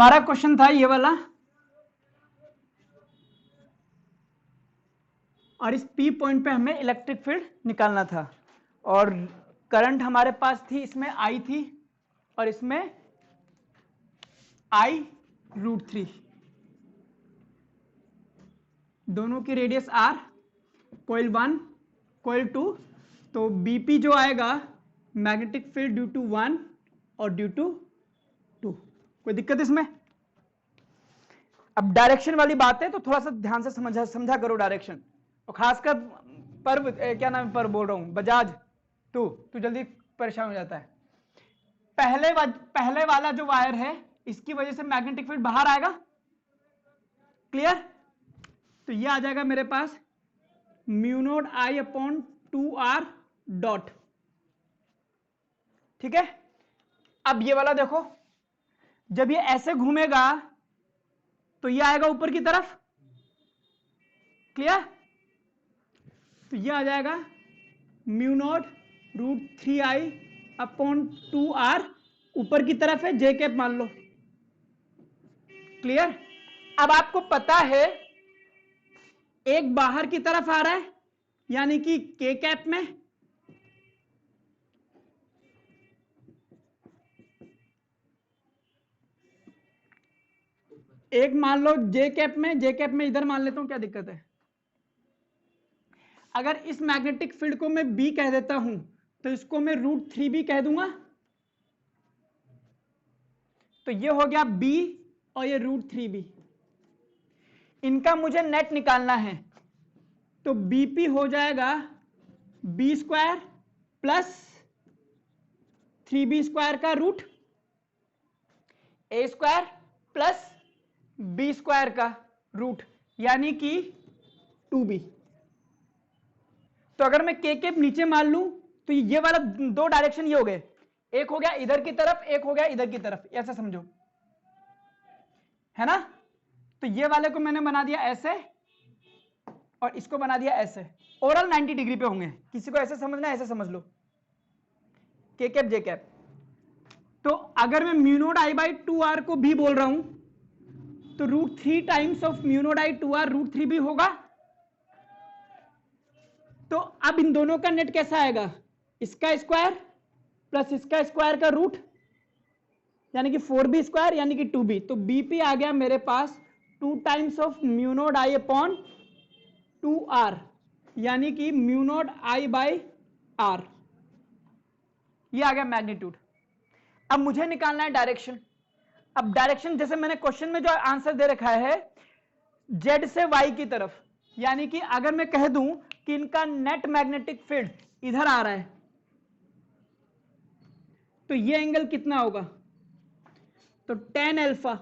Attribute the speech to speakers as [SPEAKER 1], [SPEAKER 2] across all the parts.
[SPEAKER 1] हमारा क्वेश्चन था ये वाला, और इस P पॉइंट पे हमें इलेक्ट्रिक फील्ड निकालना था, और करंट हमारे पास थी, इसमें I थी और इसमें I√3, दोनों की रेडियस R, कॉइल 1 कॉइल 2, तो BP जो आएगा मैग्नेटिक फील्ड ड्यू टू 1 और ड्यू टू 2। कोई दिक्कत इसमें? अब डायरेक्शन वाली बात है तो थोड़ा सा ध्यान से समझा करो डायरेक्शन, और खासकर पर्व क्या नाम पर बोल रहा हूं, बजाज तू जल्दी परेशान हो जाता है। पहले वाला जो वायर है इसकी वजह से मैग्नेटिक फील्ड बाहर आएगा, क्लियर? तो ये आ जाएगा मेरे पास μ0I/2R डॉट, ठीक है। अब ये वाला देखो, जब ये ऐसे घूमेगा तो ये आएगा ऊपर की तरफ, क्लियर? तो ये आ जाएगा μ0√3I/2R, ऊपर की तरफ है, जे कैप मान लो, क्लियर? अब आपको पता है एक बाहर की तरफ आ रहा है यानी कि के कैप में, एक मान लो जे कैप में, जे कैप में इधर मान लेता हूं, क्या दिक्कत है? अगर इस मैग्नेटिक फील्ड को मैं बी कह देता हूं तो इसको मैं √3B कह दूंगा, तो ये हो गया बी और ये √3B। इनका मुझे नेट निकालना है, तो BP हो जाएगा B² प्लस 3B² का रूट, A² प्लस B² का रूट, यानी कि 2B। तो अगर मैं के कैप नीचे मान लूं तो ये वाला दो डायरेक्शन ये हो गए, एक हो गया इधर की तरफ, एक हो गया इधर की तरफ, ऐसा समझो, है ना? तो ये वाले को मैंने बना दिया ऐसे और इसको बना दिया ऐसे, ओवरऑल 90 डिग्री पे होंगे। किसी को ऐसे समझना है ऐसे समझ लो, के कैप जे कैप। तो अगर मैं μ0I/2R को भी बोल रहा हूं तो √3 टाइम्स ऑफ μ0I/2R √3B होगा। तो अब इन दोनों का नेट कैसा आएगा, इसका स्क्वायर प्लस इसका स्क्वायर का रूट, यानी कि 4B² यानी कि 2B। तो BP आ गया मेरे पास 2 टाइम्स ऑफ μ0I/2R, यानी कि μ0I/R, ये आ गया मैग्नीट्यूड। अब मुझे निकालना है डायरेक्शन। अब डायरेक्शन जैसे मैंने क्वेश्चन में जो आंसर दे रखा है Z से Y की तरफ, यानी कि अगर मैं कह दूं कि इनका नेट मैग्नेटिक फील्ड इधर आ रहा है तो ये एंगल कितना होगा, तो tan अल्फा।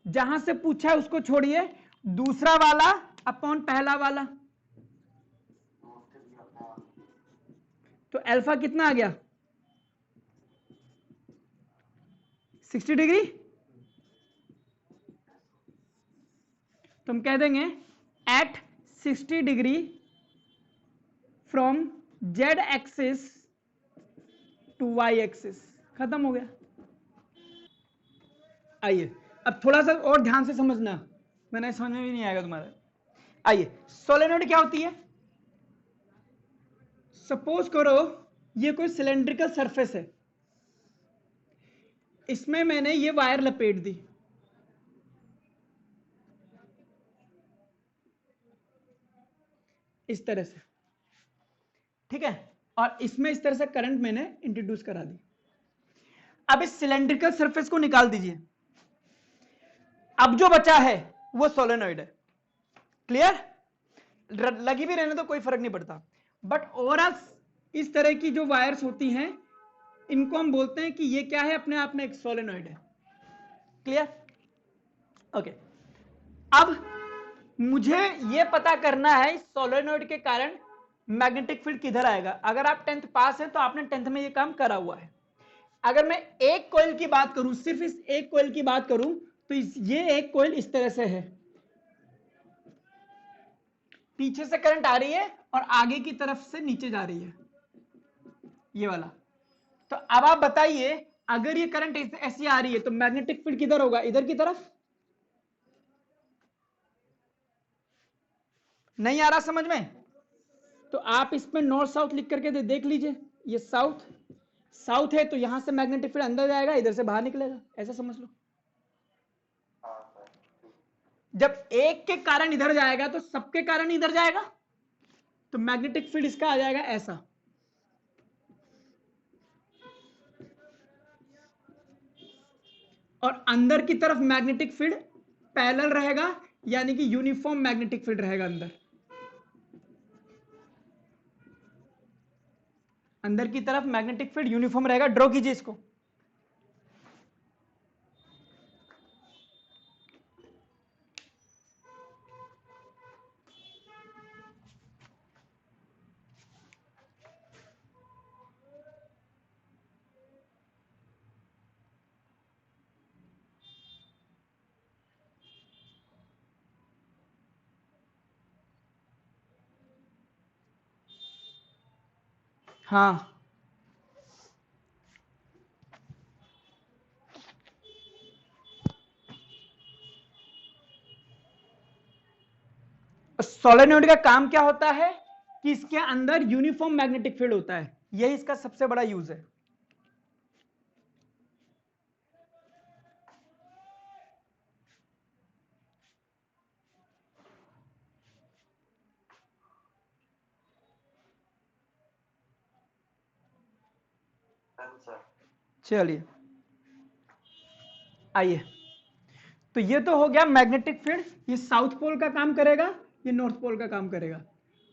[SPEAKER 1] जहां से पूछा है उसको छोड़िए, दूसरा वाला अपॉन पहला वाला, तो अल्फा कितना आ गया 60 डिग्री। तो हम कह देंगे at 60 degree from Z axis to Y axis, खत्म हो गया। आइए अब थोड़ा सा और ध्यान से समझना, मैंने समझ में भी नहीं आएगा तुम्हारे। आइए, सोलेनोइड क्या होती है? सपोज करो ये कोई सिलेंड्रिकल सरफेस है, इसमें मैंने ये वायर लपेट दी, इस तरह से, ठीक है, और इसमें इस तरह से करंट मैंने इंट्रोड्यूस करा दी। अब इस सिलेंड्रिकल सरफेस को निकाल दीजिए, अब जो बचा है वो सोलेनोइड है, क्लियर? लगी भी रहने तो कोई फर्क नहीं पड़ता, बट ओवरऑल इस तरह की जो वायर्स होती हैं इनको हम बोलते हैं कि ये क्या है, अपने आप में एक सोलेनोइड है, क्लियर? ओके। अब मुझे ये पता करना है इस सोलेनोइड के कारण मैग्नेटिक फील्ड किधर आएगा। अगर आप 10th पास हैं तो आपने 10th में ये काम करा हुआ है। अगर मैं एक कॉइल की बात करूं, सिर्फ इस एक कॉइल की बात करूं, तो ये एक कॉइल इस तरह से है, पीछे से करंट आ रही है और आगे की तरफ से नीचे जा रही है, ये वाला। तो अब आप बताइए अगर ये करंट ऐसी आ रही है तो मैग्नेटिक फील्ड किधर होगा, इधर की तरफ। नहीं आ रहा समझ में? तो आप इसमें नॉर्थ साउथ लिख करके देख लीजिए, ये साउथ साउथ है तो यहां से मैग्नेटिक फील्ड अंदर जाएगा, इधर से बाहर निकलेगा, ऐसा समझ लो। जब एक के कारण इधर जाएगा तो सबके कारण इधर जाएगा, तो मैग्नेटिक फील्ड इसका आ जाएगा ऐसा। और अंदर की तरफ मैग्नेटिक फील्ड पैरेलल रहेगा, यानी कि यूनिफॉर्म मैग्नेटिक फील्ड रहेगा अंदर। अंदर की तरफ मैग्नेटिक फील्ड यूनिफॉर्म रहेगा। ड्रॉ कीजिए इसको। हाँ, सोलेनोइड का काम क्या होता है कि इसके अंदर यूनिफॉर्म मैग्नेटिक फील्ड होता है, यही इसका सबसे बड़ा यूज है। चलिए आइए, तो ये तो हो गया मैग्नेटिक फील्ड, ये साउथ पोल का काम करेगा, ये नॉर्थ पोल का काम करेगा,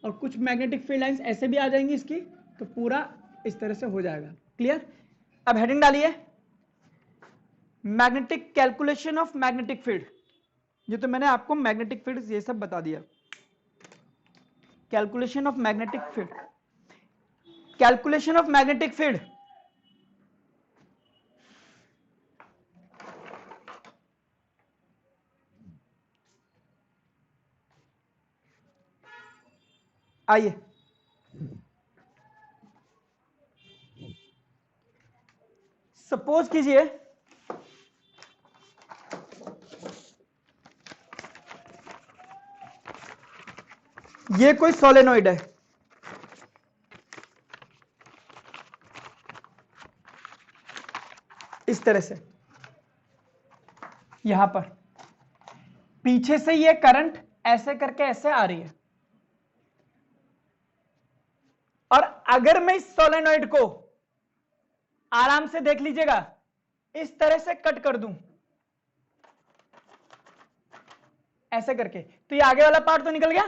[SPEAKER 1] और कुछ मैग्नेटिक फील्ड लाइंस ऐसे भी आ जाएंगी इसकी, तो पूरा इस तरह से हो जाएगा। क्लियर? अब हेडिंग डालिए, magnetic calculation of magnetic field. ये तो मैंने आपको मैग्नेटिक फील्ड ये सब बता दिया। Calculation of magnetic field, calculation of magnetic field. आइए, सपोज कीजिए ये कोई सोलेनोइड है, इस तरह से, यहां पर पीछे से ये करंट ऐसे करके ऐसे आ रही है, और अगर मैं इस सोलेनोइड को आराम से देख लीजिएगा इस तरह से कट कर दूं ऐसे करके, तो ये आगे वाला पार्ट तो निकल गया।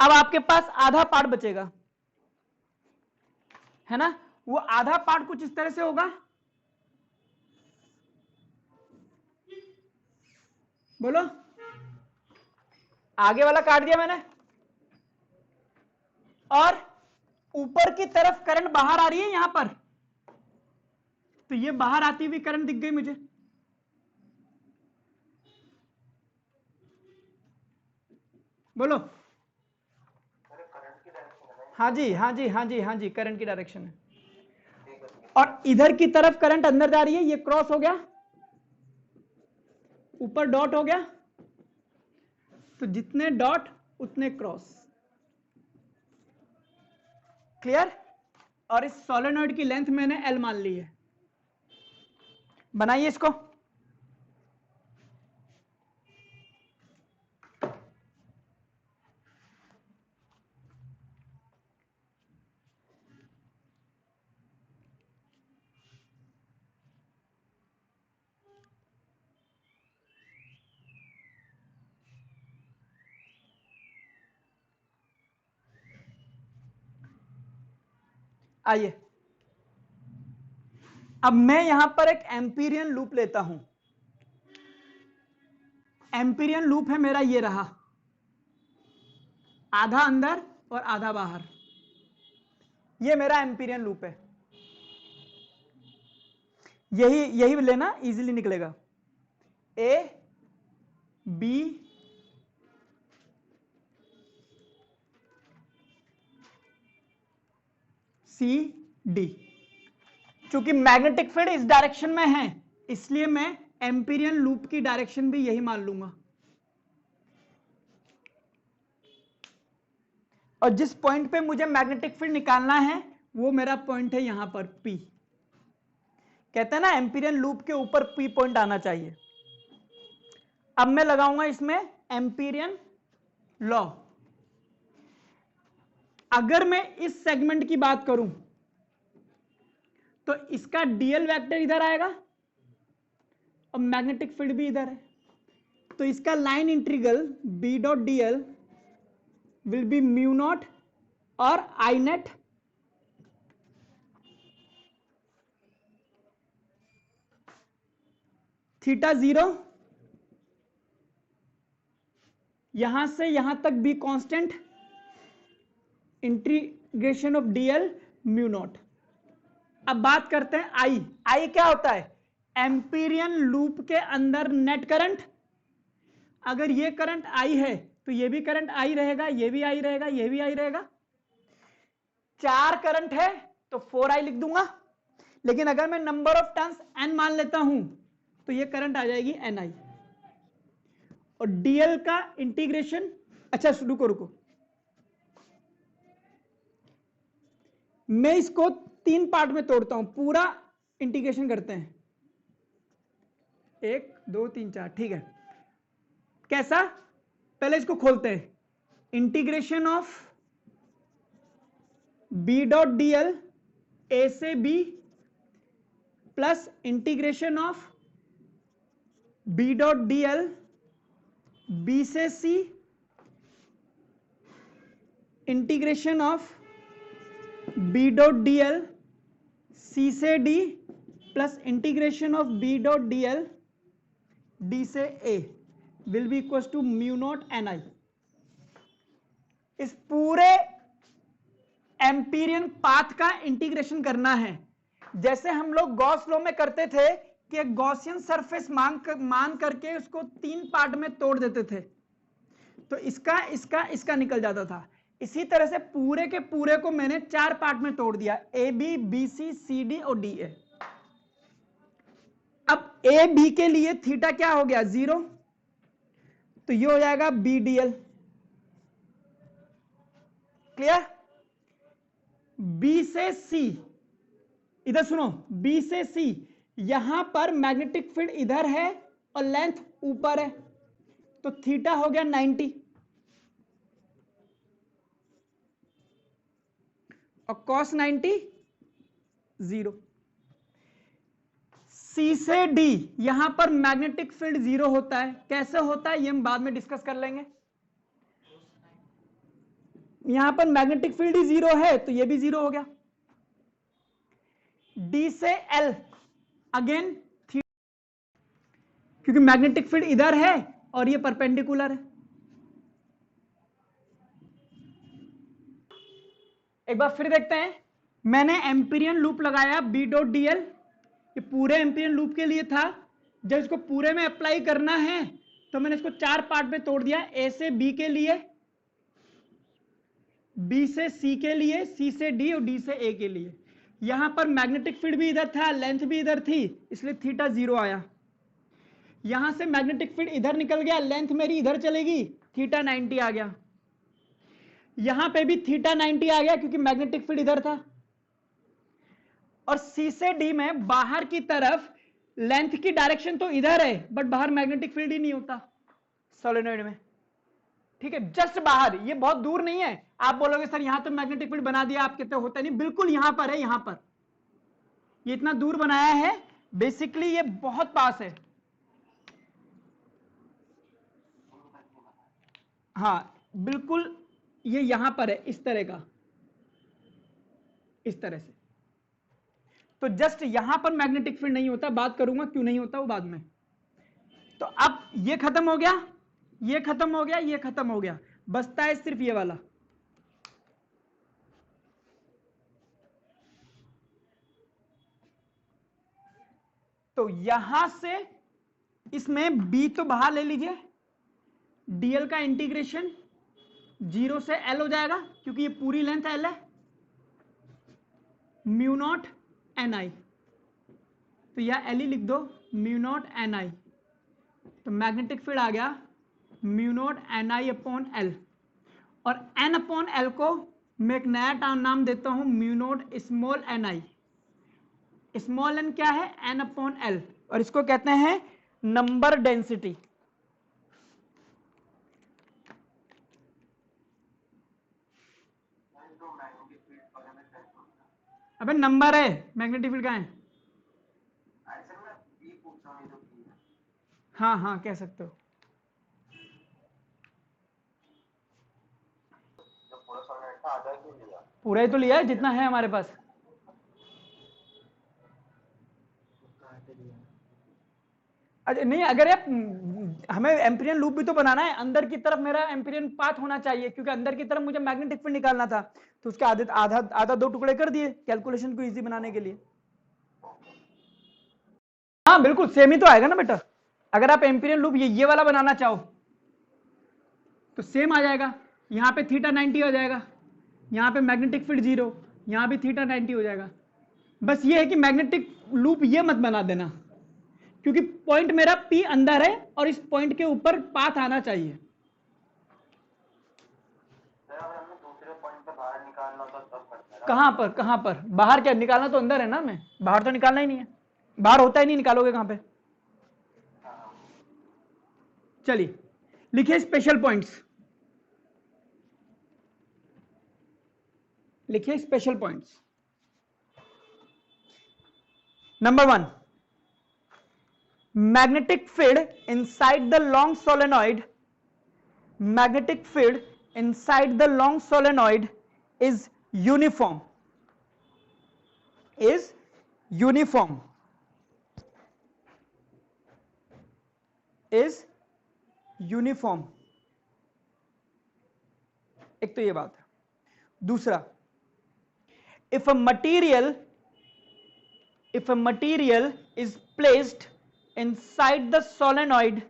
[SPEAKER 1] अब आपके पास आधा पार्ट बचेगा, है ना? वो आधा पार्ट कुछ इस तरह से होगा, बोलो। आगे वाला काट दिया मैंने, और ऊपर की तरफ करंट बाहर आ रही है यहां पर, तो ये बाहर आती हुई करंट दिख गई मुझे। बोलो। हाँ जी, हाँ जी, हाँ जी, हाँ जी, करंट की डायरेक्शन है। और इधर की तरफ करंट अंदर जा रही है, ये क्रॉस हो गया, ऊपर डॉट हो गया, तो जितने डॉट उतने क्रॉस। क्लियर? और इस सोलेनोइड की लेंथ मैंने एल मान ली है। बनाइए इसको। आइए, अब मैं यहां पर एक एम्पीरियन लूप लेता हूं। एम्पीरियन लूप है मेरा, ये रहा, आधा अंदर और आधा बाहर, ये मेरा एम्पीरियन लूप है। यही यही लेना, इजीली निकलेगा। ए बी सी डी, चूंकि मैग्नेटिक फील्ड इस डायरेक्शन में है इसलिए मैं एम्पीरियन लूप की डायरेक्शन भी यही मान लूंगा, और जिस पॉइंट पे मुझे मैग्नेटिक फील्ड निकालना है वो मेरा पॉइंट है यहां पर P। कहते हैं ना एम्पीरियन लूप के ऊपर P पॉइंट आना चाहिए। अब मैं लगाऊंगा इसमें एम्पीरियन लॉ। अगर मैं इस सेगमेंट की बात करूं तो इसका डीएल वेक्टर इधर आएगा और मैग्नेटिक फील्ड भी इधर है, तो इसका line integral B dot DL will be mu naught और आई नेट थीटा 0, यहां से यहां तक B constant, integration of DL mu naught. अब बात करते हैं आई। आई क्या होता है? एम्पीरियन लूप के अंदर नेट करंट। अगर ये करंट आई है तो ये भी करंट आई रहेगा, ये भी आई रहेगा, ये भी आई रहेगा। 4 करंट है तो 4i लिख दूंगा, लेकिन अगर मैं नंबर ऑफ टर्न्स n मान लेता हूं तो ये करंट आ जाएगी ni। और डीएल का इंटीग्रेशन, अच्छा रुको रुको, मैं इसको 3 पार्ट में तोड़ता हूं, पूरा इंटीग्रेशन करते हैं। 1 2 3 4, ठीक है। कैसा? पहले इसको खोलते हैं। Integration of B dot DL A से B plus integration of B dot DL B से C, integration of B dot DL C से D plus integration of B dot DL D से A will be equal to mu not N I. इस पूरे empyrean path का integration करना है, जैसे हम लोग गॉस लॉ में करते थे कि एक गॉसियन सरफेस मान करके उसको 3 पार्ट में तोड़ देते थे, तो इसका इसका इसका निकल जाता था। इसी तरह से पूरे के पूरे को मैंने 4 पार्ट में तोड़ दिया, A B B C C D और डी ए। अब ए बी के लिए थीटा क्या हो गया? 0, तो ये हो जाएगा B D L. Clear? B से सी, इधर सुनो, बी से सी, यहां पर मैग्नेटिक फील्ड इधर है और लेंथ ऊपर है, तो थीटा हो गया 90 और cos 90 0। सी से डी, यहां पर मैग्नेटिक फील्ड 0 होता है। कैसे होता है ये हम बाद में डिस्कस कर लेंगे। यहां पर मैग्नेटिक फील्ड ही 0 है तो ये भी 0 हो गया। डी से एल, अगेन क्योंकि मैग्नेटिक फील्ड इधर है और ये परपेंडिकुलर है। एक बार फिर देखते हैं। मैंने एम्पीरियन लूप लगाया बी डॉट डीएल, ये पूरे एम्पीरियन लूप के लिए था। जब इसको पूरे में अप्लाई करना है तो मैंने इसको 4 पार्ट में तोड़ दिया, ए से बी के लिए, बी से सी के लिए, सी से डी और डी से ए के लिए। यहां पर मैग्नेटिक फील्ड भी इधर था, लेंथ भी इधर थी, इसलिए थीटा 0 आया। यहां से मैग्नेटिक फील्ड इधर निकल गया, लेंथ मेरी इधर चलेगी, थीटा 90 आ गया। यहां पे भी थीटा 90 आ गया क्योंकि मैग्नेटिक फील्ड इधर था। और सी से डी में बाहर की तरफ लेंथ की डायरेक्शन तो इधर है बट बाहर मैग्नेटिक फील्ड ही नहीं होता सोलेनॉइड में, ठीक है, जस्ट बाहर, ये बहुत दूर नहीं है। आप बोलोगे सर यहां तो मैग्नेटिक फील्ड बना दिया, आप कहते होता नहीं, बिल्कुल यहां पर है, यहां पर ये इतना दूर बनाया है, बेसिकली ये बहुत पास है। हाँ बिल्कुल, ये यहां पर है, इस तरह का, इस तरह से। तो जस्ट यहां पर मैग्नेटिक फील्ड नहीं होता, बात करूंगा क्यों नहीं होता वो बाद में। तो अब ये खत्म हो गया, ये खत्म हो गया, ये खत्म हो गया, बचता है सिर्फ ये वाला। तो यहां से इसमें b तो बाहर ले लीजिए, dl का इंटीग्रेशन 0 से l हो जाएगा क्योंकि ये पूरी लेंथ l है, म्यू नॉट एन आई। तो या एल ही लिख दो, म्यू नॉट एन आई, तो मैग्नेटिक फील्ड आ गया म्यू नॉट एन आई अपॉन एल, और एन अपॉन एल को मैं एक नया नाम देता हूं म्यू नॉट स्मॉल एन आई। स्मॉल एन क्या है, एन अपॉन एल, और इसको कहते हैं नंबर डेंसिटी। अबे नंबर है, मैग्नेटिक फील्ड कहाँ है? हाँ हाँ कह सकते हो। पूरा ही तो लिया है जितना है हमारे पास। अच्छा नहीं, अगर यार हमें एम्पीरियन लूप भी तो बनाना है, अंदर की तरफ मेरा एम्पीरियन पाथ होना चाहिए, क्योंकि अंदर की तरफ मुझे मैग्नेटिक फील्ड निकालना था, तो उसके आधे आधा आधा दो टुकड़े कर दिए कैलकुलेशन को इजी बनाने के लिए। हाँ बिल्कुल सेम ही तो आएगा ना बेटा, अगर आप एम्पीरियन लूप ये वाला बनाना चाहो तो सेम आ जाएगा। यहाँ पे थीटा 90 हो जाएगा, यहाँ पे मैग्नेटिक फील्ड 0, यहाँ भी थीटा 90 हो जाएगा। बस ये है कि मैग्नेटिक लूप ये मत बना देना, क्योंकि पॉइंट मेरा P अंदर है और इस पॉइंट के ऊपर पाथ आना चाहिए। कहां पर, कहां पर बाहर? क्या निकालना तो अंदर है ना, मैं बाहर तो निकालना ही नहीं है, बाहर होता ही नहीं, निकालोगे कहां पे? चलिए लिखिए स्पेशल पॉइंट्स, लिखिए special points. Number 1, magnetic field inside the long solenoid, magnetic field inside the long solenoid is uniform, is uniform, is uniform। एक तो ये बात है। दूसरा, if a material is placed inside the solenoid,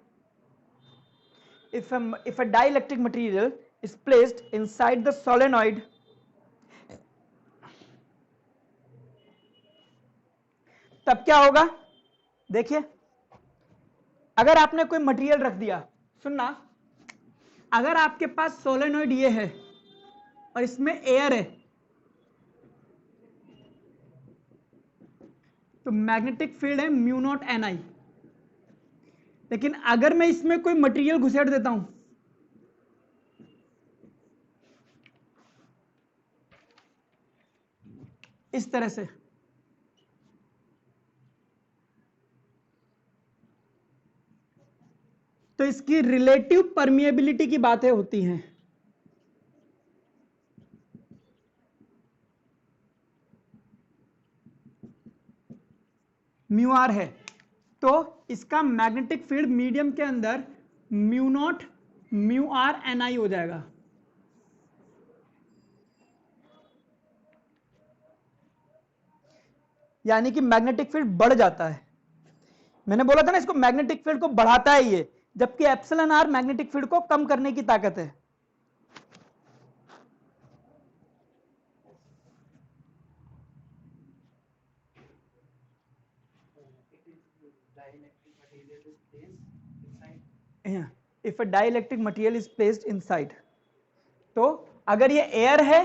[SPEAKER 1] if a dielectric material is placed inside the solenoid, तब क्या होगा? देखिए अगर आपने कोई मटेरियल रख दिया, सुनना, अगर आपके पास सोलेनॉइड ये है और इसमें एयर है, तो मैग्नेटिक फील्ड है म्यू नॉट एन आई। लेकिन अगर मैं इसमें कोई मटेरियल घुसेड़ देता हूं, इस तरह से, तो इसकी रिलेटिव परमिएबिलिटी की बातें होती हैं। म्यू आर है, तो इसका मैग्नेटिक फील्ड मीडियम के अंदर mu naught mu R N I हो जाएगा। यानी कि मैग्नेटिक फील्ड बढ़ जाता है। मैंने बोला था ना इसको मैग्नेटिक फील्ड को बढ़ाता है ये, जबकि एप्सिलॉन आर मैग्नेटिक फील्ड को कम करने की ताकत है। If a dielectric material is placed inside, तो अगर ये एयर है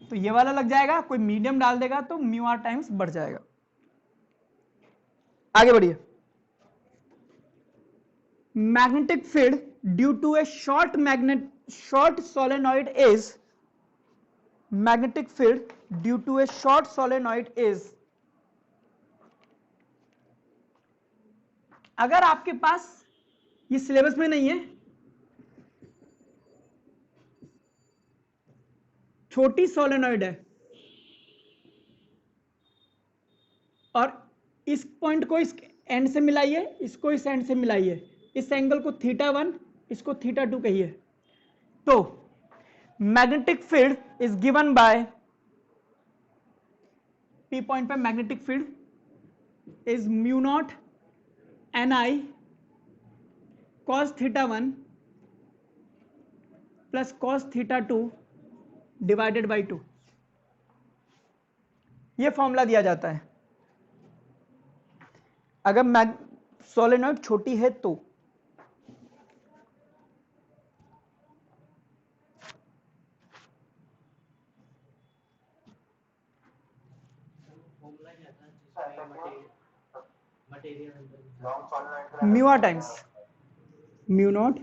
[SPEAKER 1] तो ये वाला लग जाएगा, कोई मीडियम डाल देगा तो म्यू आर टाइम्स बढ़ जाएगा। आगे बढ़िए। Magnetic field due to a short solenoid is, magnetic field due to a short solenoid is, अगर आपके पास, ये सिलेबस में नहीं है, छोटी सोलेनॉइड है और इस पॉइंट को इस एंड से मिलाइए, इसको इस एंड से मिलाइए, इस एंगल को θ1, इसको θ2 कहिए, तो magnetic field is given by, P point पे magnetic field is mu not N I cos θ1 plus cos θ2 divided by 2। ये फॉर्मूला दिया जाता है। अगर सोलेनॉइड छोटी है तो mu R times mu naught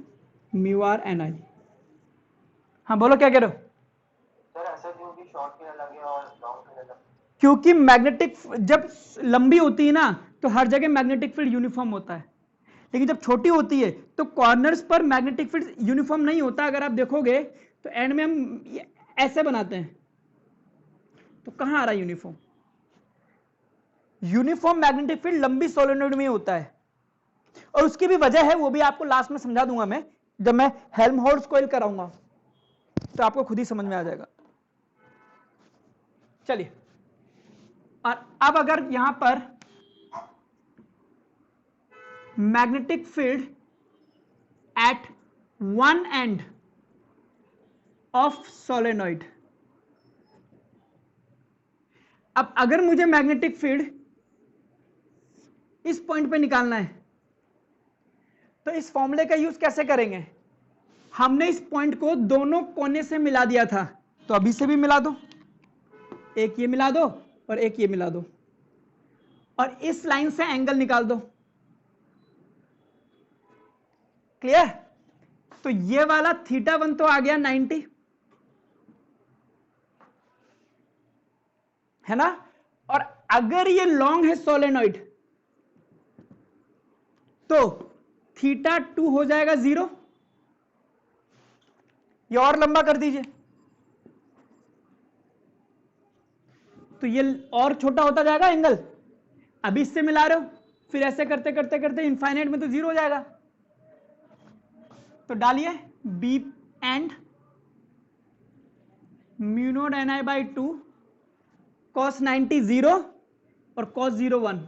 [SPEAKER 1] mu R N I. हाँ बोलो क्या कह रहे हो?
[SPEAKER 2] सर ऐसा क्यों कि शॉर्ट के अलग है और लॉन्ग के अलग?
[SPEAKER 1] क्योंकि मैग्नेटिक जब लंबी होती है ना तो हर जगह मैग्नेटिक फील्ड यूनिफॉर्म होता है, लेकिन जब छोटी होती है तो कॉर्नर्स पर मैग्नेटिक फील्ड यूनिफॉर्म नहीं होता। अगर आप देखोगे तो एंड में हम ऐसे बनाते हैं, तो कहां आ रहा है यूनिफॉर्म? यूनिफॉर्म मैग्नेटिक फील्ड लंबी सोलेनोइड में होता है, और उसकी भी वजह है, वो भी आपको लास्ट में समझा दूंगा मैं, जब मैं हेल्महोल्ट्ज कॉइल कराऊंगा तो आपको खुद ही समझ में आ जाएगा। चलिए, और अब अगर यहां पर magnetic field at one end of solenoid, अब अगर मुझे मैग्नेटिक फील्ड इस पॉइंट पे निकालना है तो इस फॉर्मूले का यूज कैसे करेंगे? हमने इस पॉइंट को दोनों कोने से मिला दिया था, तो अभी से भी मिला दो, एक ये मिला दो और एक ये मिला दो, और इस लाइन से एंगल निकाल दो। क्लियर? तो ये वाला θ1 तो आ गया 90, है ना? और अगर ये लॉन्ग है सोलेनॉइड तो θ2 हो जाएगा 0। ये और लंबा कर दीजिए, तो ये और छोटा होता जाएगा एंगल। अभी इससे मिला रहे हो, फिर ऐसे करते करते करते इनफाइनाइट में तो 0 हो जाएगा। तो डालिए B and mu not N I by 2 cos 90 0 और कॉस 0 1।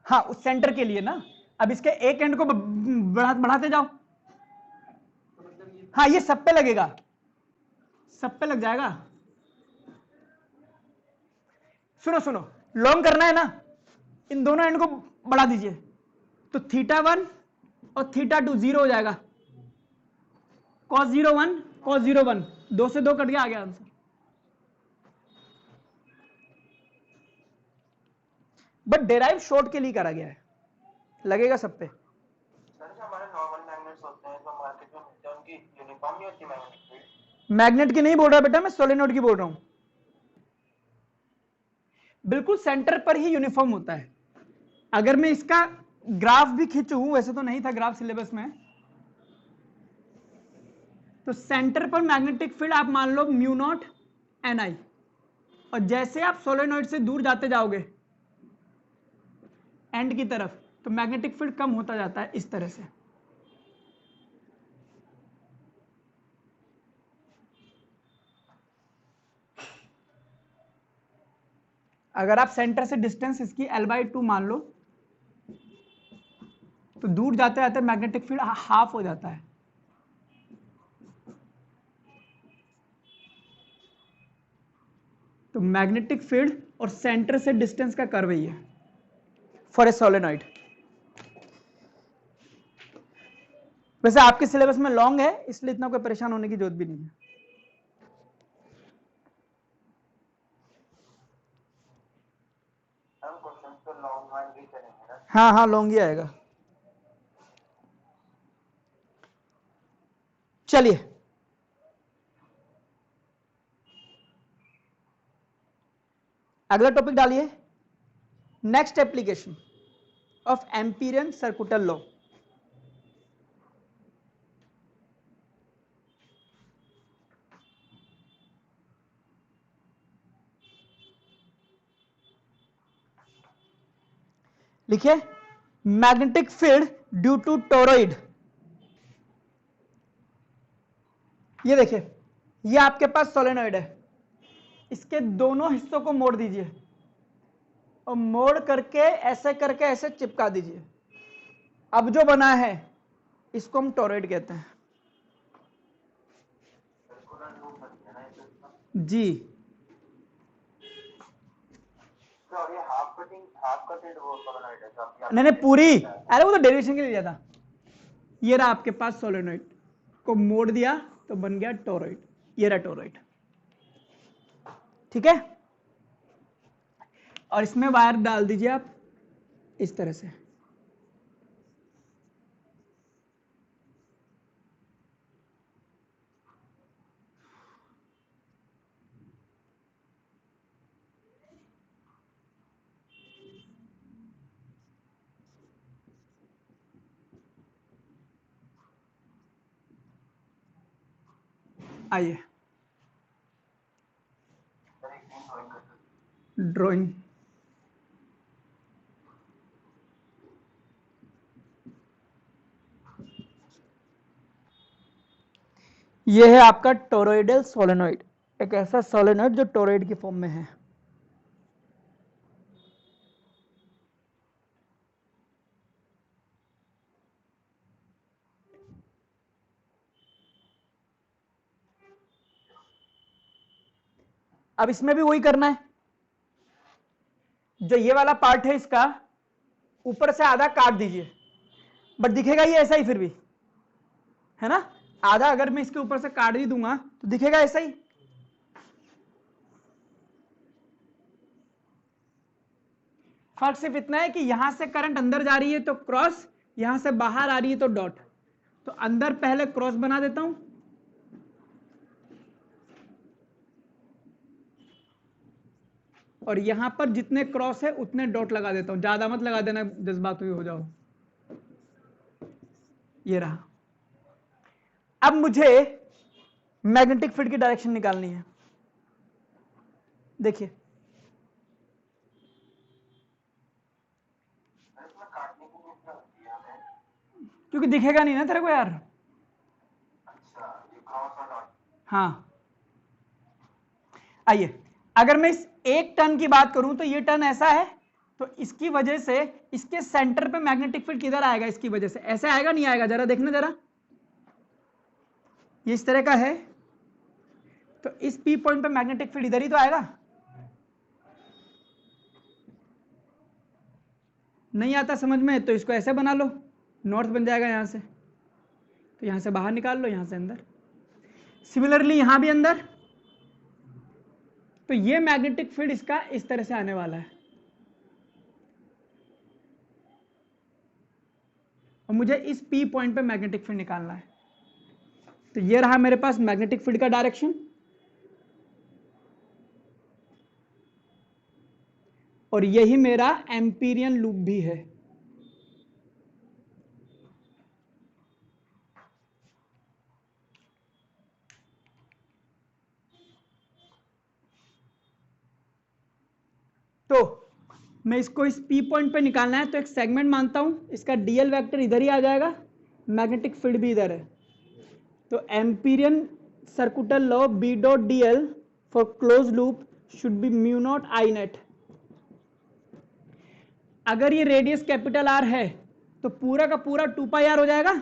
[SPEAKER 1] हाँ, उस सेंटर के लिए ना। अब इसके एक एंड को बढ़ाते जाओ। हाँ, ये सब पे लगेगा, सब पे लग जाएगा। सुनो सुनो, लॉन्ग करना है ना, इन दोनों एंड को बढ़ा दीजिए, तो θ1 और θ2 0 हो जाएगा। cos 0 1 cos 0 1, 2 से 2 कट गया, आ गया आंसर। बट डेराइव शॉर्ट के लिए करा गया है, लगेगा सब पे।
[SPEAKER 2] सर जो हमारे नॉर्मल मैग्नेट्स होते हैं जो मार्केट में मिलते हैं उनकी यूनिफॉर्म नहीं होती मैग्नेटिक फील्ड?
[SPEAKER 1] मैग्नेट की नहीं बोल रहा बेटा, मैं सोलेनोइड की बोल रहा हूं। बिल्कुल सेंटर पर ही यूनिफॉर्म होता है। अगर मैं इसका ग्राफ भी खींचूं, वैसे तो नहीं था ग्राफ सिलेबस में, तो सेंटर पर मैग्नेटिक फील्ड आप मान लो म्यू नॉट एन आई, और जैसे आप सोलेनोइड से दूर जाते जाओगे एंड की तरफ, तो मैग्नेटिक फील्ड कम होता जाता है इस तरह से। अगर आप सेंटर से डिस्टेंस इसकी l/2 मान लो, तो दूर जाते जाते मैग्नेटिक फील्ड हाफ हो जाता है। तो मैग्नेटिक फील्ड और सेंटर से डिस्टेंस का कर्व ही है फॉर ए सोलेनॉइड। वैसे आपके सिलेबस में लॉन्ग है, इसलिए इतना कोई परेशान होने की जरूरत भी नहीं है।
[SPEAKER 2] हम क्वेश्चंस को लॉन्ग मान भी करेंगे ना?
[SPEAKER 1] हाँ हाँ, लॉन्ग ही आएगा। चलिए, अगला टॉपिक डालिए, next application of Amperian circuital law. लिखिए, magnetic field due to toroid. ये देखिए, ये आपके पास सोलेनॉइड है, इसके दोनों हिस्सों को मोड़ दीजिए और मोड़ करके ऐसे चिपका दीजिए। अब जो बना है इसको हम टोरॉइड कहते हैं। जी
[SPEAKER 2] तो ये हाफ कटेड वो सोलेनॉइड है जो आपकी
[SPEAKER 1] नहीं पूरी, अरे वो तो डेरिवेशन के लिए लिया था। ये रहा आपके पास सोलेनॉइड को मोड़ दिया तो बन गया टोरॉइड, ये रहा टोरॉइड, ठीक है। और इसमें वायर डाल दीजिए आप इस तरह से, आइए ड्राइंग। ये है आपका टोरॉइडल सोलेनॉइड, एक ऐसा सोलेनॉइड जो टोरॉइड की फॉर्म में है। अब इसमें भी वही करना है, जो ये वाला पार्ट है इसका ऊपर से आधा काट दीजिए, बट दिखेगा ये ऐसा ही फिर भी, है ना। आधा अगर मैं इसके ऊपर से काट ही दूंगा तो दिखेगा ऐसा ही। फर्क सिर्फ इतना है कि यहां से करंट अंदर जा रही है तो क्रॉस, यहां से बाहर आ रही है तो डॉट। तो अंदर पहले क्रॉस बना देता हूं, और यहां पर जितने क्रॉस है उतने डॉट लगा देता हूं, ज्यादा मत लगा देना, जज्बात हुई हो जाओ। ये रहा। अब मुझे मैग्नेटिक फील्ड की डायरेक्शन निकालनी है। देखिए क्योंकि दिखेगा नहीं ना तेरे को यार। हाँ आइए, अगर मैं इस एक टर्न की बात करूं तो ये टर्न ऐसा है, तो इसकी वजह से इसके सेंटर पे मैग्नेटिक फील्ड किधर आएगा, इसकी वजह से ऐसे आएगा नहीं आएगा, जरा देखना जरा, ये इस तरह का है, तो इस पी पॉइंट पे मैग्नेटिक फील्ड इधर ही तो आएगा। नहीं आता समझ में तो इसको ऐसे बना लो, नॉर्थ बन जाएगा यहां से, तो यहां से बाहर निकाल लो, यहां से अंदर। सिमिलरली यहां भी अंदर, तो ये मैग्नेटिक फील्ड इसका इस तरह से आने वाला है, और मुझे इस पी पॉइंट पे मैग्नेटिक फील्ड निकालना है। तो ये रहा मेरे पास मैग्नेटिक फील्ड का डायरेक्शन, और यही मेरा एम्पीरियन लूप भी है। तो मैं इसको इस पी पॉइंट पे निकालना है, तो एक सेगमेंट मानता हूं, इसका डीएल वेक्टर इधर ही आ जाएगा, मैग्नेटिक फील्ड भी इधर है, तो Amperian circuital law B dot dl for close loop should be mu not I net. अगर ये रेडियस कैपिटल आर है तो पूरा का पूरा 2 पाई आर हो जाएगा,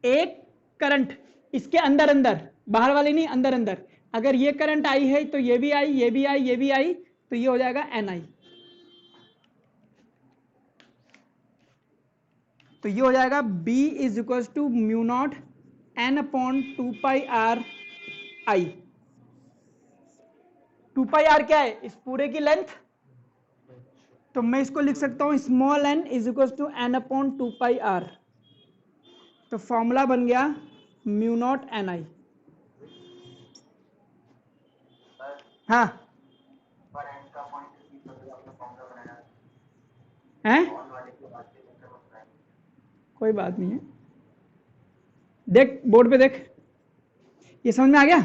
[SPEAKER 1] एक करंट इसके अंदर अंदर, बाहर वाली नहीं, अंदर अंदर, अगर ये करंट आई है तो ये भी आई, ये भी आई, ये भी आई, तो ये हो जाएगा एन आई। तो ये हो जाएगा B is equal to mu not N upon 2 pi R I. 2 pi R क्या है, इस पूरे की लेंथ, तो मैं इसको लिख सकता हूं small n is equal to N upon 2 pi r. तो फॉर्मूला बन गया म्यू नॉट एन आई। हाँ हैं, कोई बात नहीं है, देख बोर्ड पे देख, ये समझ में आ गया।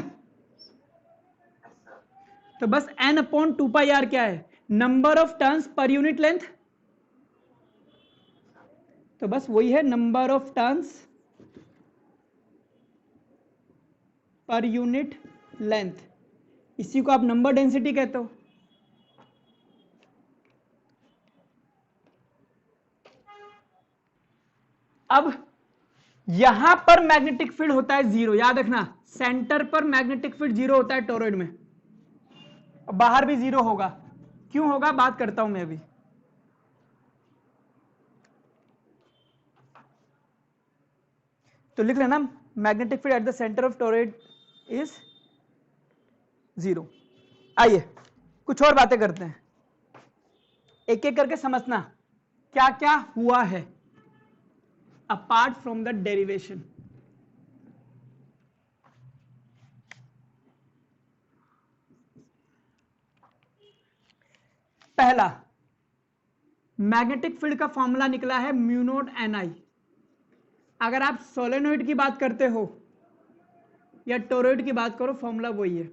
[SPEAKER 1] तो बस n अपॉन 2 पाई आर क्या है, number of turns per unit length, तो बस वही है number of turns per unit length, इसी को आप नंबर डेंसिटी कहते हो। अब यहां पर मैग्नेटिक फील्ड होता है 0, याद रखना, सेंटर पर मैग्नेटिक फील्ड 0 होता है टोरॉइड में, बाहर भी 0 होगा। क्यों होगा बात करता हूं मैं अभी। तो लिख लेना, magnetic field at the centre of toroid is 0। आइए कुछ और बातें करते हैं, एक एक करके समझना क्या क्या हुआ है अपार्ट फ्रॉम द डेरिवेशन। पहला, मैग्नेटिक फील्ड का फॉर्मूला निकला है म्यू नॉट एन आई। अगर आप सोलेनोइड की बात करते हो या टोरॉइड की बात करो, फॉर्मूला वही है।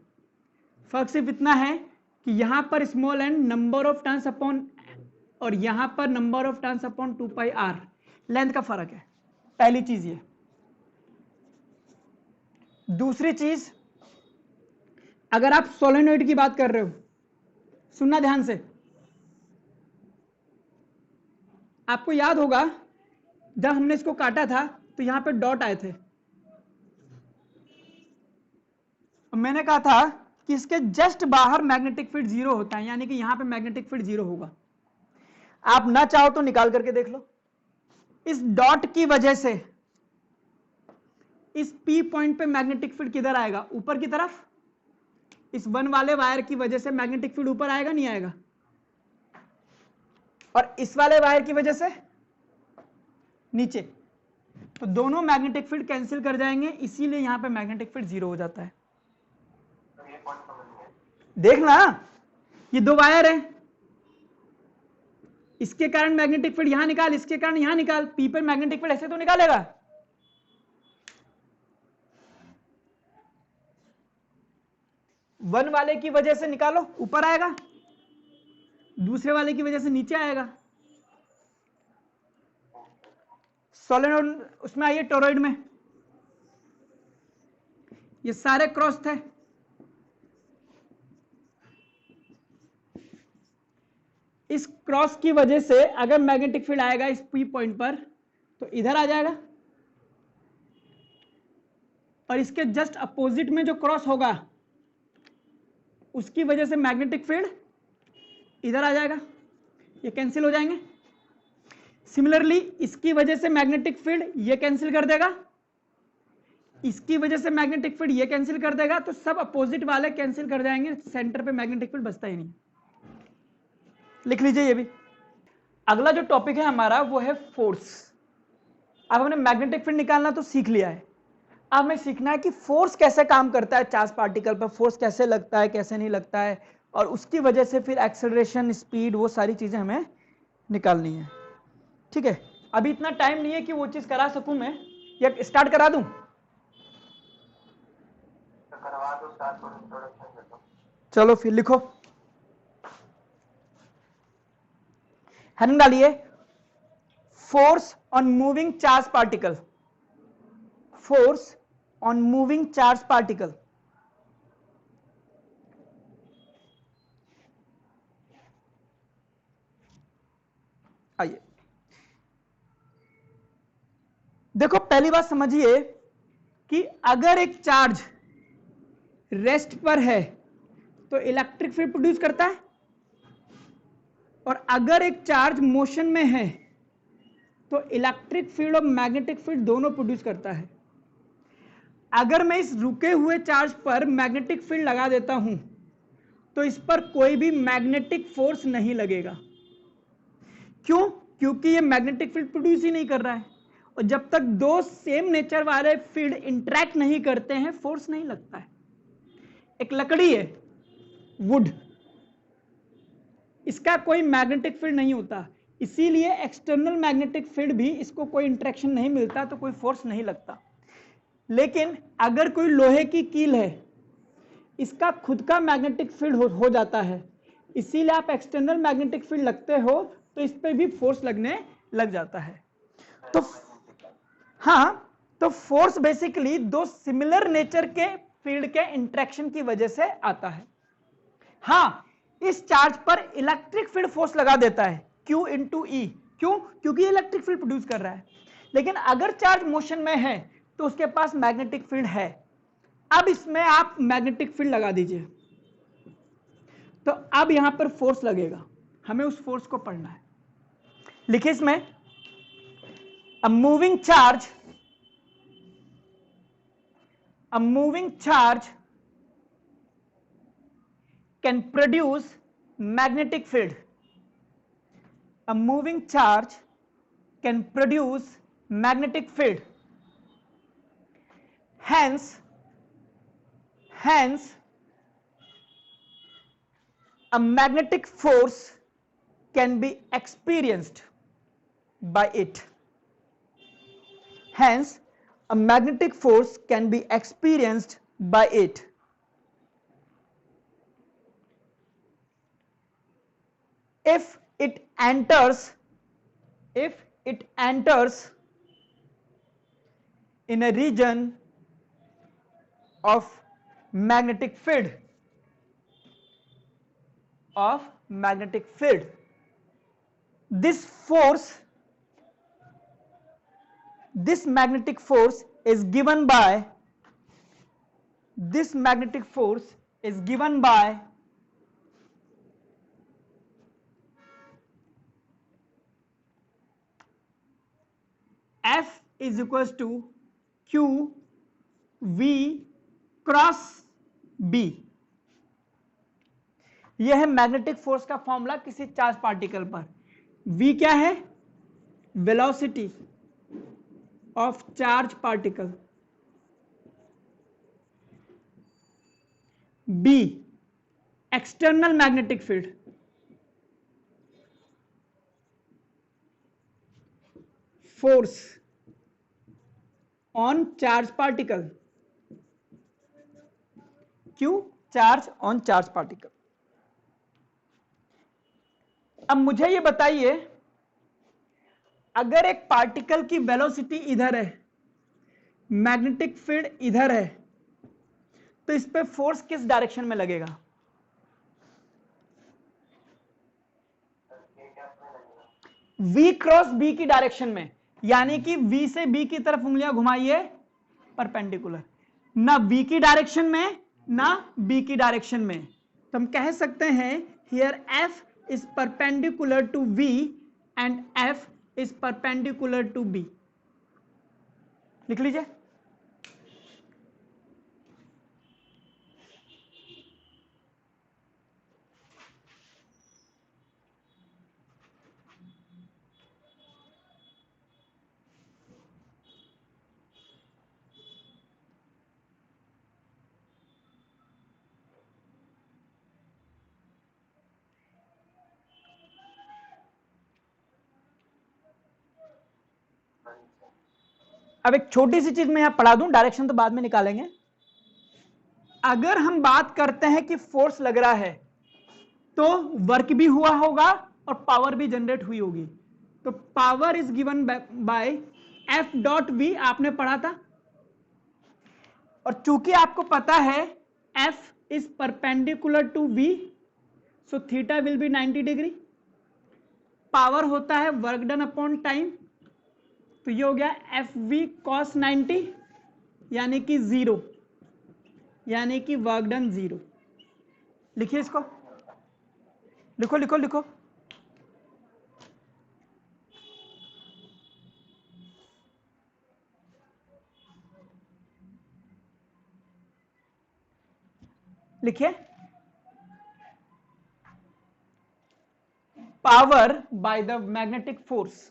[SPEAKER 1] फर्क सिर्फ इतना है कि यहां पर small n number of turns upon, और यहां पर number of turns upon 2 pi r, length का फर्क है। पहली चीज ये। दूसरी चीज, अगर आप सोलेनोइड की बात कर रहे हो, सुनना ध्यान से, आपको याद होगा जब हमने इसको काटा था तो यहां पे डॉट आए थे, और मैंने कहा था कि इसके जस्ट बाहर मैग्नेटिक फील्ड 0 होता है, यानी कि यहां पे मैग्नेटिक फील्ड 0 होगा। आप ना चाहो तो निकाल करके देख लो। इस डॉट की वजह से इस P पॉइंट पे मैग्नेटिक फील्ड किधर आएगा, ऊपर की तरफ। इस 1 वाले वायर की वजह से मैग्नेटिक फील्ड ऊपर आएगा नहीं आएगा, और इस वाले वायर की वजह से नीचे। तो दोनों मैग्नेटिक फील्ड कैंसिल कर जाएंगे, इसीलिए यहां पे मैग्नेटिक फील्ड 0 हो जाता है। देखना, ये 2 वायर है, इसके कारण मैग्नेटिक फील्ड यहां निकाल, इसके कारण यहां निकाल। पी पर मैग्नेटिक फील्ड ऐसे तो निकालेगा। वन वाले की वजह से निकालो, ऊपर आएगा, दूसरे वाले की वजह से नीचे आएगा। सोलेनोइड उसमें आइए, टोरॉइड में ये सारे क्रॉस थे, इस क्रॉस की वजह से अगर मैग्नेटिक फील्ड आएगा इस पी पॉइंट पर तो इधर आ जाएगा, और इसके जस्ट अपोजिट में जो क्रॉस होगा उसकी वजह से मैग्नेटिक फील्ड इधर आ जाएगा, ये कैंसिल हो जाएंगे। सिमिलरली इसकी वजह से मैग्नेटिक फील्ड ये कैंसिल कर देगा, इसकी वजह से मैग्नेटिक फील्ड ये कैंसिल कर देगा, तो सब अपोजिट वाले कैंसिल कर जाएंगे, सेंटर पे मैग्नेटिक फील्ड बचता ही नहीं। लिख लीजिए ये भी। अगला जो टॉपिक है हमारा वो है फोर्स। अब हमने मैग्नेटिक फील्ड निकालना तो सीख लिया है, अब हमें सीखना है कि फोर्स कैसे काम करता है, चार्ज पार्टिकल पर फोर्स कैसे लगता है, कैसे नहीं लगता है, और उसकी वजह से फिर एक्सेलरेशन, स्पीड, वो सारी चीजें हमें निकालनी है। ठीक है, अभी इतना टाइम नहीं है कि वो चीज करा सकूं मैं, या स्टार्ट करा दूं?
[SPEAKER 2] करवा दो, स्टार्ट करो, इंट्रोडक्शन कर दो।
[SPEAKER 1] चलो फिर लिखो, हेडिंग डालिए, force on moving charge particle. Force on moving charge particle. आइए देखो, पहली बात समझिए कि अगर एक चार्ज रेस्ट पर है तो इलेक्ट्रिक फील्ड प्रोड्यूस करता है, और अगर एक चार्ज मोशन में है तो इलेक्ट्रिक फील्ड और मैग्नेटिक फील्ड दोनों प्रोड्यूस करता है। अगर मैं इस रुके हुए चार्ज पर मैग्नेटिक फील्ड लगा देता हूं तो इस पर कोई भी मैग्नेटिक फोर्स नहीं लगेगा। क्यों? क्योंकि ये मैग्नेटिक फील्ड प्रोड्यूस ही नहीं कर रहा है, और जब तक दो सेम नेचर वाले फील्ड इंटरैक्ट नहीं करते हैं फोर्स नहीं लगता है। एक लकड़ी है, वुड, इसका कोई मैग्नेटिक फील्ड नहीं होता, इसीलिए एक्सटर्नल मैग्नेटिक फील्ड भी इसको कोई इंटरेक्शन नहीं मिलता, तो कोई फोर्स नहीं लगता। लेकिन अगर कोई लोहे की कील है, इसका खुद का मैग्नेटिक फील्ड हो जाता है, इसीलिए आप एक्सटर्नल मैग्नेटिक फील्ड लगते हो तो इस पर भी फोर्स लगने लग जाता है। तो हाँ, तो फोर्स बेसिकली दो सिमिलर नेचर के फील्ड के इंटरेक्शन की वजह से आता है। हाँ, इस चार्ज पर इलेक्ट्रिक फील्ड फोर्स लगा देता है Q इंटू ई। क्यों? क्योंकि इलेक्ट्रिक फील्ड प्रोड्यूस कर रहा है। लेकिन अगर चार्ज मोशन में है तो उसके पास मैग्नेटिक फील्ड है। अब इसमें आप मैग्नेटिक फील्ड लगा दीजिए, तो अब यहां पर फोर्स लगेगा, हमें उस फोर्स को पढ़ना है। लिखिए इसमें, a moving charge can produce magnetic field. A moving charge can produce magnetic field. Hence, a magnetic force can be experienced by it. Hence, a magnetic force can be experienced by it. If it enters in a region of magnetic field, this magnetic force is given by F is equals to Q V cross B। यह है magnetic force का formula किसी charge particle पर। V क्या है? Velocity of charge particle. B external magnetic field. Force on charge particle. Q charge on charge particle. अब मुझे ये बताइए, अगर एक पार्टिकल की वेलोसिटी इधर है, मैग्नेटिक फील्ड इधर है, तो इस पे फोर्स किस डायरेक्शन में लगेगा? V क्रॉस B की डायरेक्शन में, यानी कि V से B की तरफ उंगलियां घुमाइए, परपेंडिकुलर, ना V की डायरेक्शन में ना B की डायरेक्शन में। तो हम कह सकते हैं here F is perpendicular to V and F is perpendicular to B। लिख लीजिए। अब एक छोटी सी चीज मैं यहां पढ़ा दूं, डायरेक्शन तो बाद में निकालेंगे। अगर हम बात करते हैं कि फोर्स लग रहा है तो वर्क भी हुआ होगा और पावर भी जनरेट हुई होगी। तो power is given by F dot V, आपने पढ़ा था। और चूंकि आपको पता है F is perpendicular to V, so theta will be 90 degree. Power होता है वर्क डन अपॉन टाइम, तो ये हो गया एफ वी कॉस 90, यानी कि 0, यानी कि वर्क डन 0। लिखिए इसको, लिखो लिखो लिखो। लिखिए, power by the magnetic force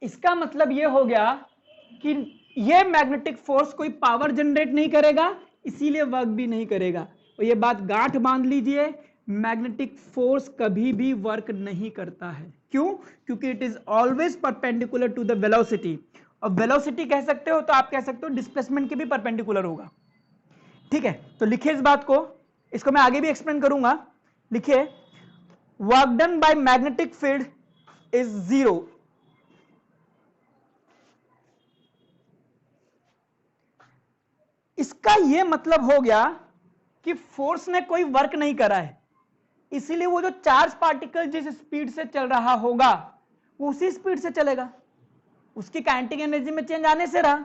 [SPEAKER 1] इसका मतलब यह हो गया कि यह मैग्नेटिक फोर्स कोई पावर जनरेट नहीं करेगा, इसीलिए वर्क भी नहीं करेगा। और यह बात गांठ बांध लीजिए, मैग्नेटिक फोर्स कभी भी वर्क नहीं करता है। क्यों? क्योंकि it is always perpendicular to the velocity. और वेलोसिटी कह सकते हो तो आप कह सकते हो डिस्प्लेसमेंट के भी परपेंडिकुलर होगा। ठीक है, तो लिखिए इस बात को, इसको मैं आगे भी एक्सप्लेन करूंगा। लिखिए, work done by magnetic field is 0 इसका यह मतलब हो गया कि फोर्स ने कोई वर्क नहीं करा है, इसीलिए वो जो चार्ज पार्टिकल जिस स्पीड से चल रहा होगा वो उसी स्पीड से चलेगा, उसकी काइनेटिक एनर्जी में चेंज आने से रहा,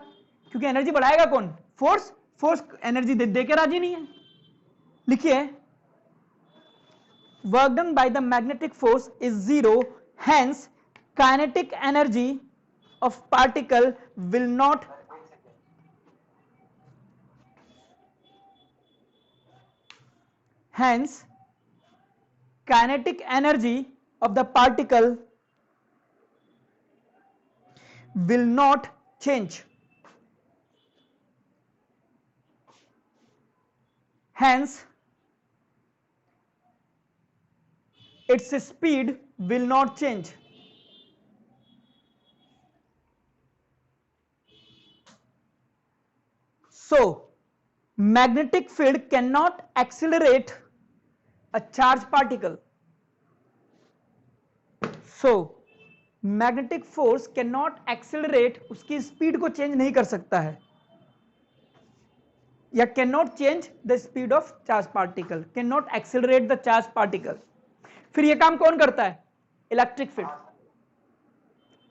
[SPEAKER 1] क्योंकि एनर्जी बढ़ाएगा कौन? फोर्स। फोर्स एनर्जी दे के राजी नहीं है। लिखिए, work done by the magnetic force is zero, hence kinetic energy of particle will not hence kinetic energy of the particle will not change, hence its speed will not change. So magnetic field cannot accelerate a charged particle. So magnetic force cannot accelerate, उसकी speed को change नहीं कर सकता है, या cannot change the speed of charged particle, cannot accelerate the charged particle. फिर ये काम कौन करता है? Electric field.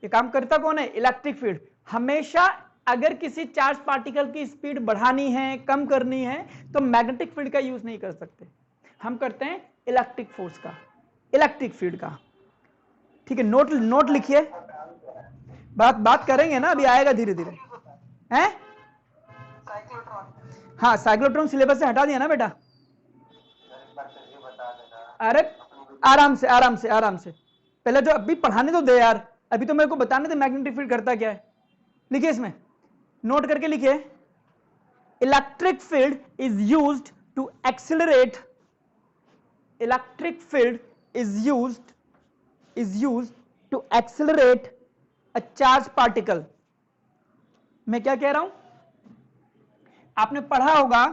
[SPEAKER 1] ये काम करता कौन है? Electric field. हमेशा अगर किसी चार्ज पार्टिकल की स्पीड बढ़ानी है, कम करनी है, तो मैग्नेटिक फील्ड का यूज नहीं कर सकते, हम करते हैं इलेक्ट्रिक फोर्स का, इलेक्ट्रिक फील्ड का। ठीक है, नोट लिखिए, बात करेंगे ना, अभी आएगा धीरे धीरे। हैं? हाँ, साइक्लोट्रॉन सिलेबस से हटा दिया ना बेटा? अरे आराम से पहले जो अभी पढ़ाने तो दे यार, अभी तो मेरे को बताने दे मैग्नेटिक फील्ड करता क्या है। लिखिए, इसमें नोट करके लिखिए, electric field is used to accelerate, electric field is used to accelerate a charge particle. मैं क्या कह रहा हूं? आपने पढ़ा होगा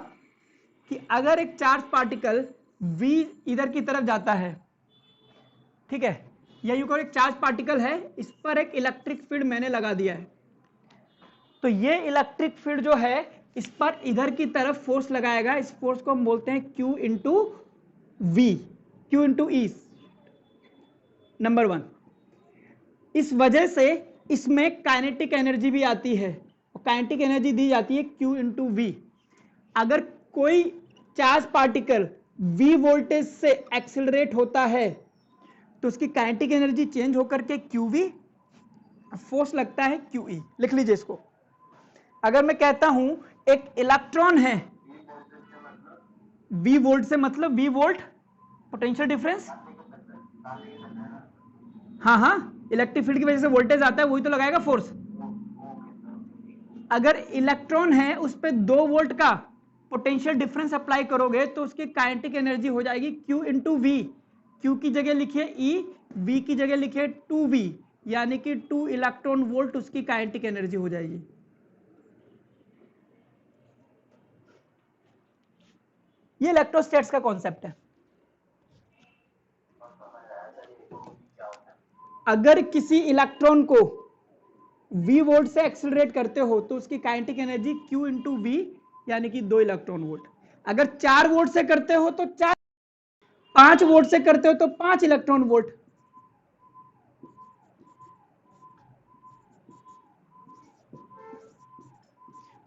[SPEAKER 1] कि अगर एक चार्ज पार्टिकल v इधर की तरफ जाता है, ठीक है, या यूं कहो एक चार्ज पार्टिकल है, इस पर एक इलेक्ट्रिक फील्ड मैंने लगा दिया है, तो ये इलेक्ट्रिक फील्ड जो है इस पर इधर की तरफ फोर्स लगाएगा, इस फोर्स को हम बोलते हैं Q into V, Q into E, number 1। इस वजह से इसमें काइनेटिक एनर्जी भी आती है, और काइनेटिक एनर्जी दी जाती है Q इंटू वी। अगर कोई चार्ज पार्टिकल V वोल्टेज से एक्सिलरेट होता है तो उसकी काइनेटिक एनर्जी चेंज होकर के QV, फोर्स लगता है QE। लिख लीजिए इसको। अगर मैं कहता हूं एक इलेक्ट्रॉन है, V वोल्ट से मतलब V वोल्ट पोटेंशियल डिफरेंस, हाँ, इलेक्ट्रिक फील्ड की वजह से वोल्टेज आता है, वही तो लगाएगा फोर्स। अगर इलेक्ट्रॉन है उस पर 2 वोल्ट का पोटेंशियल डिफरेंस अप्लाई करोगे तो उसकी काइनेटिक एनर्जी हो जाएगी Q इंटू वी। Q की जगह लिखिए E, V की जगह लिखिए 2V, यानी कि 2 इलेक्ट्रॉन वोल्ट उसकी काइनेटिक एनर्जी हो जाएगी। ये इलेक्ट्रोस्टैट्स का कॉन्सेप्ट है। अगर किसी इलेक्ट्रॉन को V वोल्ट से एक्सिलरेट करते हो तो उसकी kinetic energy Q into V, यानी कि 2 इलेक्ट्रॉन वोल्ट। अगर 4 वोल्ट से करते हो तो 4, 5 वोल्ट से करते हो तो 5 इलेक्ट्रॉन वोल्ट।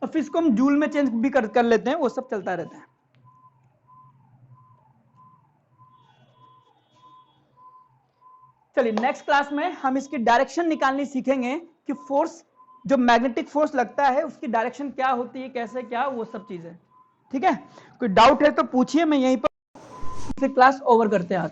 [SPEAKER 1] और फिर इसको हम जूल में चेंज भी कर लेते हैं, वो सब चलता रहता है। चलिए, नेक्स्ट क्लास में हम इसकी डायरेक्शन निकालनी सीखेंगे कि फोर्स, जो मैग्नेटिक फोर्स लगता है उसकी डायरेक्शन क्या होती है, कैसे, क्या, वो सब चीजें। ठीक है, कोई डाउट है तो पूछिए, मैं यहीं पर क्लास ओवर करते हैं आज।